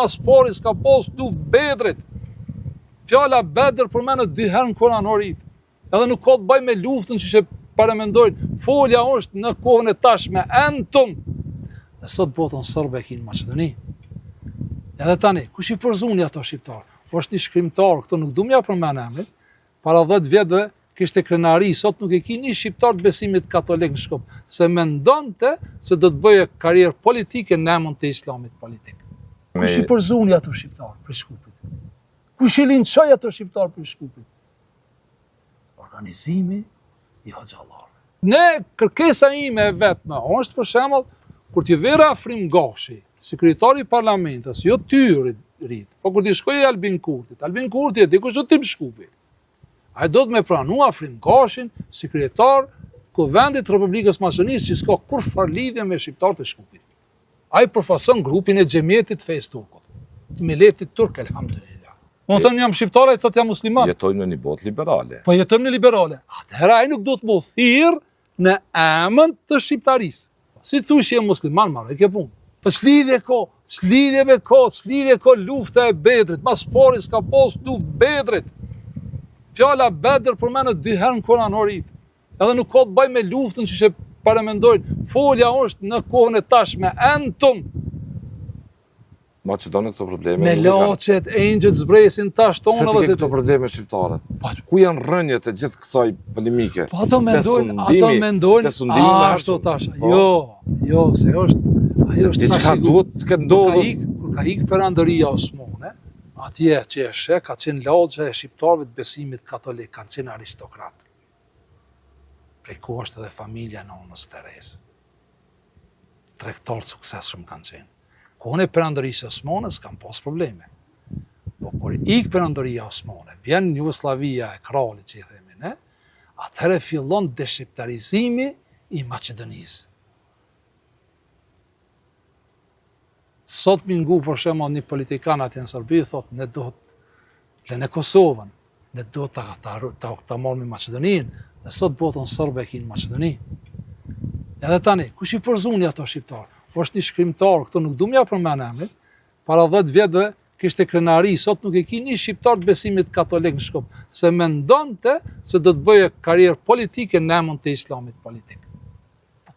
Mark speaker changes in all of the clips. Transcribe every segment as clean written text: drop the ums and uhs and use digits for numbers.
Speaker 1: mas pari s'ka pas luftë Bedrit. Fjala Bedr përmenet 2 herë në Kur'anorit. Edhe nuk ka të bëjë me luftën që she paramendojnë. Folja është në kohën e tashme, entum. Dhe sot botën sërbë e kinë Maqedoni. Edhe tani, kush i përzuni ato shqiptarë? Është një shkrimtar, këto nuk du m'ja përmen emrin, para 10 vjetëve kishte krenari, sot nuk e ki një shqiptar të besimit katolik në Shkup, se mendonte se do të bëje karierë politike në emën të islamit politik. Kush i përzuni ato shqiptar për Shkupit? Kush i linçoi ato shqiptar për Shkupit? Organizimi i hoxhallarëve. Ne, kërkesa ime e vetme është për shembull kur t'i vera Afrim Gashi, sekretari i parlamentës, jo ty rit, po kur t'i shkojë Albin Kurtit e dikush do t'im Shkupi. Ai do të me pranu Afrim Gashin, sekretar Kuvendit Republikës Maqedonisë që s'ka kur far lidhje me shqiptarët e Shkupit. Ai përfason grupin e xhemietit Fes Turkut, të milletit turk elhamdulillah. Unë thënë jam shqiptar, ai thotë jam musliman.
Speaker 2: Jetojmë në një botë liberale.
Speaker 1: Po jetojmë në liberale. Atëherë ai nuk do të më thirr në emën të shqiptarisë. Si thush je musliman, marrë ke punë. Po s'lidhje ko lufta e Bedrit, mas pari s'ka pas luftë Bedrit. Fjala Bedr përmenet 2 herë në Kur'anorit. Edhe nuk ka të bëjë me luftën që she paramendojnë. Folja është në kohën e tashme, entum.
Speaker 2: Maqedoni këto probleme.
Speaker 1: Me laçet, engjët zbresin tash tonë.
Speaker 2: Se ti ke këto probleme shqiptare? Ku janë rënjet e gjithë kësaj polemike?
Speaker 1: Po ato mendojnë, ashtu tash. Jo, se është
Speaker 2: diçka duhet të ketë ndodhur.
Speaker 1: Kur ka ikë perandëria osmane, atje që e sheh ka qenë laxha e shqiptarëve të besimit katolik, kanë qenë aristokrat. Prej ku është edhe familja nonës Teres. Tregtar suksesshëm kanë qenë. Kohën e perandërisë osmane s'kan pas probleme. Po kur ikë perandëria osmane, vjen Jugoslavia e kralit që i themi ne, atëherë fillon deshqiptarizimi i Maqedonisë. Sot mingu për shembull një politikan atje në Serbi thotë ne duhet lënë Kosovën, ne duhet ta marrim Maqedoninë, dhe sot botën sërbë e kinë Maqedoni. Edhe tani, kush i përzuni ato shqiptar? Është një shkrimtar, këto nuk du m'ja përmen emrin, para 10 vjetëve kishte krenari, sot nuk e ki një shqiptar të besimit katolik në Shkup, se mendonte se do të bëje karierë politike në emën të islamit politik.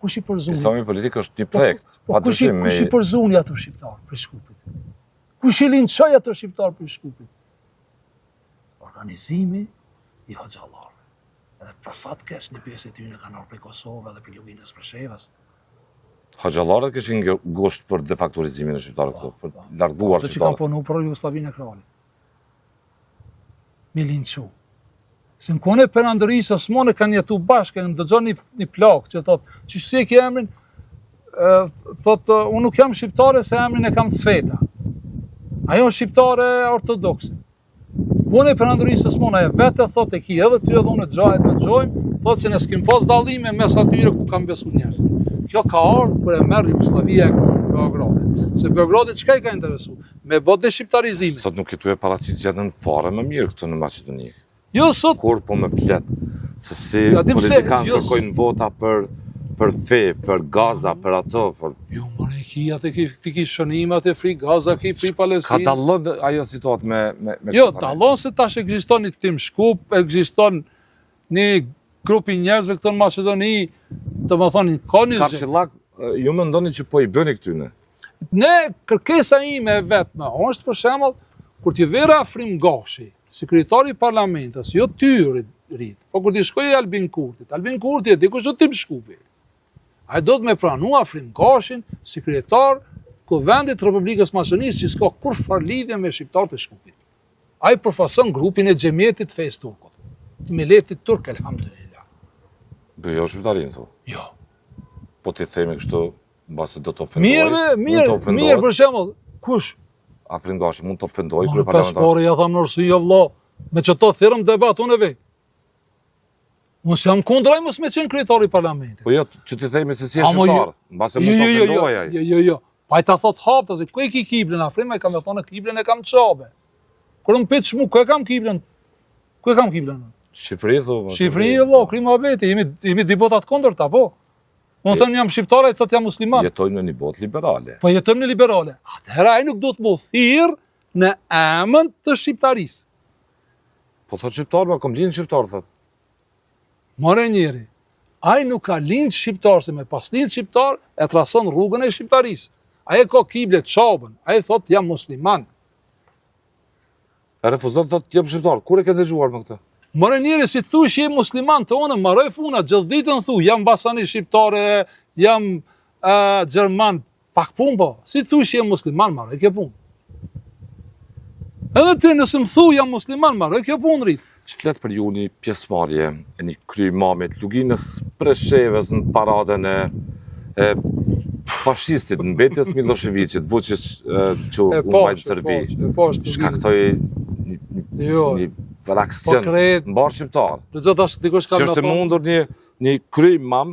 Speaker 1: Kush i përzuni?
Speaker 2: Islami politik është një projekt.
Speaker 1: Kush i përzuni ato shqiptar për Shkupit? Kush i linçoi ato shqiptar për Shkupit? Organizimi i hoxhallarëve. Edhe për fat keq një pjesë e tyre kanë ardhur prej Kosovës dhe prej Luvindës Preshevës.
Speaker 2: Hoxhallarët kishin gusht për defakturizimin e shqiptarëve këtu, për larguar shqiptarët.
Speaker 1: Ato që kanë punuar për Jugosllavinë e kralit. Me linçu. Se në kohën e perandërisë osmane kanë jetu bashkë, ndëgjon një plak që thotë, që si e ke emrin? Thotë, unë nuk jam shqiptare se emrin e kam Cveta. Ajo është shqiptare ortodokse. Kohën e perandërisë osmane vetë thotë e ki edhe ty edhe unë dëgjojmë, thotë se ne s'kim pas dallime mes atyre ku kanë besu njerëzit. Kjo ka ardhur kur e merr Jugoslavia e Beogradit. Se Beogradit çka i ka interesuar? Me botë shqiptarizimin.
Speaker 2: Sot nuk jetu e paraqit gjendën fare më mirë këtu në Maqedoni.
Speaker 1: Jo sot.
Speaker 2: Kur po më flet se si politikanë kërkojnë vota për fe, për Gaza, për ato.
Speaker 1: Jo, mërë e ki, atë ti ki shënime, atë fri Gaza, ki fri Palestinë.
Speaker 2: Ka dallon ajo situatë me
Speaker 1: jo, dallon se tash ekziston një tim Shkup, ekziston një grupi njerëzve këto në Maqedoni, të më thonë, ka një
Speaker 2: Karshillak, ju mendoni që po i bëni këtyne?
Speaker 1: Ne, kërkesa ime e vetme, është për shembull, kur t'i vera Afrim Gashi, sekretari i parlamentës, jo ty rit, po kur t'i shkojë Albin Kurti e dikush do t'im Shkupi. Ai do të me pranu Afrim Gashin, sekretar Kuvendit Republikës Maqedonisë që s'ka kur far lidhje me shqiptarët e Shkupit. Ai përfason grupin e xhemietit Fes Turkut, të milletit turk elhamdulillah.
Speaker 2: Jo shqiptarin, thua?
Speaker 1: Jo.
Speaker 2: Po t'i themi kështu, mbase do të ofendoj.
Speaker 1: Mirë, për shembull, kush?
Speaker 2: Afrim Gashi mund të ofendoj
Speaker 1: kur parlamentar. Ja tham nërsi, ja vlla, me që to thirrëm debat, unë e vej. Unë jam kundra mos me qenë kryetari i parlamentit.
Speaker 2: Po jo, që ti themi se si e shqiptar, mbase mund të ofendoj ai.
Speaker 1: Jo. Pa i ta thot hapta, se ku e ki kiblën, Afrim e kam thonë kiblën e kam çabe. Kur më pyet shmu, ku e kam kiblën? Ku e kam kiblën?
Speaker 2: Shqipëri, thu.
Speaker 1: Shqipëri, valla, krima veti, jemi deputat kundërta, po. Unë thëmë jam shqiptare, e thot jam musliman.
Speaker 2: Jetojmë në një botë liberale.
Speaker 1: Po jetojmë në liberale. Atëhera ai nuk do të më thirr në emën të shqiptarisë.
Speaker 2: Po thot shqiptar, ma kom lind shqiptar, thot.
Speaker 1: More njeri, ai nuk ka lind shqiptar, se me pas lind shqiptar, e trason rrugën e shqiptarisë. Ai ka kible të qabën, ai thot jam musliman.
Speaker 2: E refuzon, thot jam shqiptar, kur e ke dëgjuar me këtë?
Speaker 1: More njeri, si thu që je musliman të onë, maroj funa, gjithë ditën thu, jam basani shqiptare, jam gjerman, pak pun po, si thu që je musliman, maroj ke pun. Edhe ti nëse më thu jam musliman, maroj ke pun rrit.
Speaker 2: Që flet për ju një pjesëmarrje e një kryimamit Luginës Preshevës në paradën e fashistit, në betjes Miloševićit, Vučić që u mbajtë Serbi. Shkaktoi një reakcion në barë shqiptar.
Speaker 1: Që është e mundur
Speaker 2: një kryimam